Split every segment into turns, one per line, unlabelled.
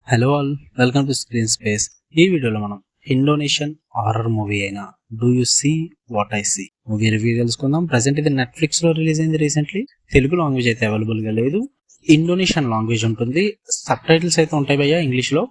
Hello all, welcome to screen space. ఈ వీడియోలో మనం ఇండోనేషియన్ హారర్ మూవీ అయిన do you see what I see movie review తెలుసుకుందాం. Present ఇది నెట్ఫ్లిక్స్ లో రిలీజ్ అయింది రీసెంట్లీ. తెలుగు లాంగ్వేజ్ అయితే అవైలబుల్ గా లేదు, ఇండోనేషియన్ లాంగ్వేజ్ ఉంటుంది. సబ్ టైటిల్స్ అయితే ఉంటాయి భయ్యా ఇంగ్లీష్ లో.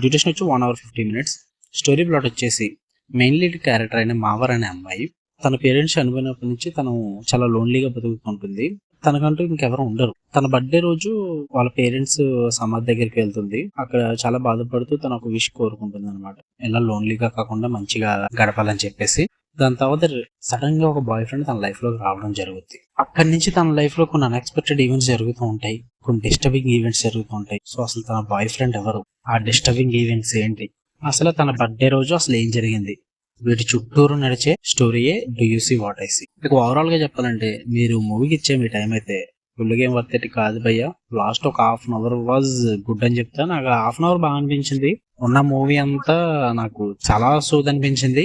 డ్యూరేషన్ వచ్చి 1 hour 50 minutes. స్టోరీ ప్లాట్ వచ్చేసి మెయిన్ లీడ్ క్యారెక్టర్ అయిన మావర్ అనే అమ్మాయి తన పేరెంట్స్ చనిపోయినప్పటి నుంచి తను చాలా లోన్లీగా బతుకుతుంటుంది. తనకంటూ ఇంకెవరు ఉండరు. తన బర్త్డే రోజు వాళ్ళ పేరెంట్స్ సమాధి దగ్గరికి వెళ్తుంది. అక్కడ చాలా బాధపడుతూ తన ఒక విష్ కోరుకుంటుంది అనమాట, ఎలా లోన్లీగా కాకుండా మంచిగా గడపాలని చెప్పేసి. దాని తర్వాత సడన్ గా ఒక బాయ్ ఫ్రెండ్ తన లైఫ్ లోకి రావడం జరుగుతుంది. అక్కడి నుంచి తన లైఫ్ లో కొన్ని అన్ఎక్స్పెక్టెడ్ ఈవెంట్స్ జరుగుతూ ఉంటాయి, కొన్ని డిస్టర్బింగ్ ఈవెంట్స్ జరుగుతూ ఉంటాయి. సో అసలు తన బాయ్ ఫ్రెండ్ ఎవరు, ఆ డిస్టర్బింగ్ ఈవెంట్స్ ఏంటి, అసలు తన బర్త్డే రోజు అసలు ఏం జరిగింది, వీటి చుట్టూరు నడిచే స్టోరీయే do you see what I see. మీకు ఓవరాల్ గా చెప్పాలంటే మీరు మూవీకి ఇచ్చే మీ టైం అయితే ఫుల్ గేమ్ వర్త్ ఇట్ కాదు భయ్యా. లాస్ట్ ఒక ½ hour వాజ్ గుడ్ అని చెప్తా. నాకు ½ hour బాగా అనిపించింది. ఉన్న మూవీ అంతా నాకు చాలా సూద్ అనిపించింది.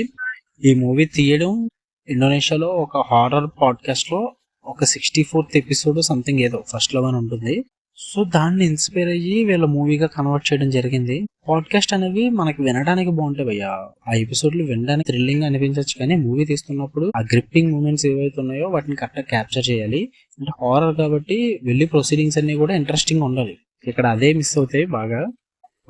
ఈ మూవీ తీయడం ఇండోనేషియాలో ఒక హారర్ పాడ్కాస్ట్ లో ఒక 64th ఎపిసోడ్ సంథింగ్ ఏదో ఫస్ట్ లో అని ఉంటుంది. సో దాన్ని ఇన్స్పైర్ అయ్యి వీళ్ళ మూవీగా కన్వర్ట్ చేయడం జరిగింది. పాడ్కాస్ట్ అనేవి మనకి వినడానికి బాగుంటాయి భయ్యా. ఆ ఎపిసోడ్లు వినడానికి థ్రిల్లింగ్ అనిపించవచ్చు, కానీ మూవీ తీస్తున్నప్పుడు ఆ గ్రిప్పింగ్ మూమెంట్స్ ఏవైతే ఉన్నాయో వాటిని కరెక్ట్గా క్యాప్చర్ చేయాలి. అంటే హారర్ కాబట్టి వెళ్ళి ప్రొసీడింగ్స్ అన్ని కూడా ఇంట్రెస్టింగ్ ఉండాలి. ఇక్కడ అదే మిస్ అవుతాయి బాగా.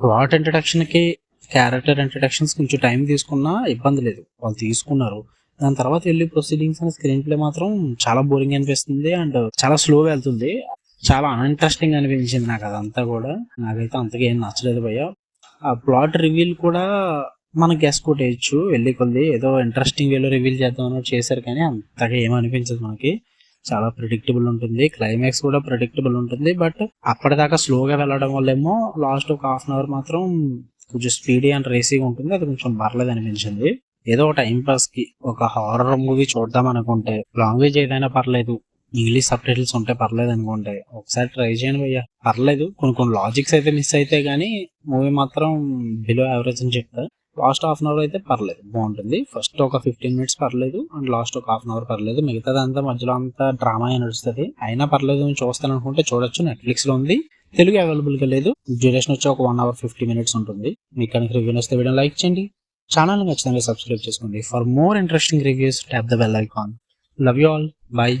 ప్లాట్ ఇంట్రడక్షన్ కి క్యారెక్టర్ ఇంట్రడక్షన్స్ కొంచెం టైం తీసుకున్నా ఇబ్బంది లేదు, వాళ్ళు తీసుకున్నారు. దాని తర్వాత వెళ్ళి ప్రొసీడింగ్స్ అనే స్క్రీన్ ప్లే మాత్రం చాలా బోరింగ్ అనిపిస్తుంది అండ్ చాలా స్లో వెళ్తుంది. చాలా అన్ఇంట్రెస్టింగ్ అనిపించింది నాకు అదంతా కూడా. నాకైతే అంతగా ఏం నచ్చలేదు భయ్య. ఆ ప్లాట్ రివీల్ కూడా మనం గెస్ కొట్టేయచ్చు వెళ్ళి కొద్ది, ఏదో ఇంట్రెస్టింగ్ వేలో రివీల్ చేద్దాం అన్నట్టు చేశారు, కానీ అంతగా ఏమనిపించదు మనకి. చాలా ప్రిడిక్టబుల్ ఉంటుంది, క్లైమాక్స్ కూడా ప్రిడిక్టబుల్ ఉంటుంది. బట్ అప్పటిదాకా స్లోగా వెళ్ళడం వల్ల ఏమో లాస్ట్ ఒక ½ hour మాత్రం కొంచెం స్పీడీ అండ్ రేసీగా ఉంటుంది. అది కొంచెం పర్లేదు అనిపించింది. ఏదో ఒక టైం పాస్ కి ఒక హారర్ మూవీ చూద్దాం అనుకుంటే, లాంగ్వేజ్ ఏదైనా పర్లేదు, ఇంగ్లీష్ సబ్ టైటిల్స్ ఉంటే పర్లేదు అనుకుంటే ఒకసారి ట్రై చేయండి భయ్య. పర్లేదు, కొన్ని లాజిక్స్ అయితే మిస్ అయితే గానీ మూవీ మాత్రం బిలో యావరేజ్ అని చెప్తా. లాస్ట్ ½ hour అయితే పర్లేదు, బాగుంటుంది. ఫస్ట్ ఒక 15 minutes పర్లేదు అండ్ లాస్ట్ ఒక ½ hour పర్లేదు. మిగతాదంతా మధ్యలో అంతా డ్రామా నడుస్తుంది. అయినా పర్లేదు, నేను చూస్తాను అనుకుంటే చూడొచ్చు. నెట్ఫ్లిక్స్ లో ఉంది, తెలుగు అవైలబుల్ గా లేదు. డ్యూరేషన్ వచ్చి ఒక 1 hour 50 minutes ఉంటుంది. మీకు కనుక రివ్యూ వస్తే వీడియో లైక్ చేయండి, ఛానల్ ఖచ్చితంగా సబ్స్క్రైబ్ చేసుకోండి. For more interesting reviews tap the bell icon. Love you all, by.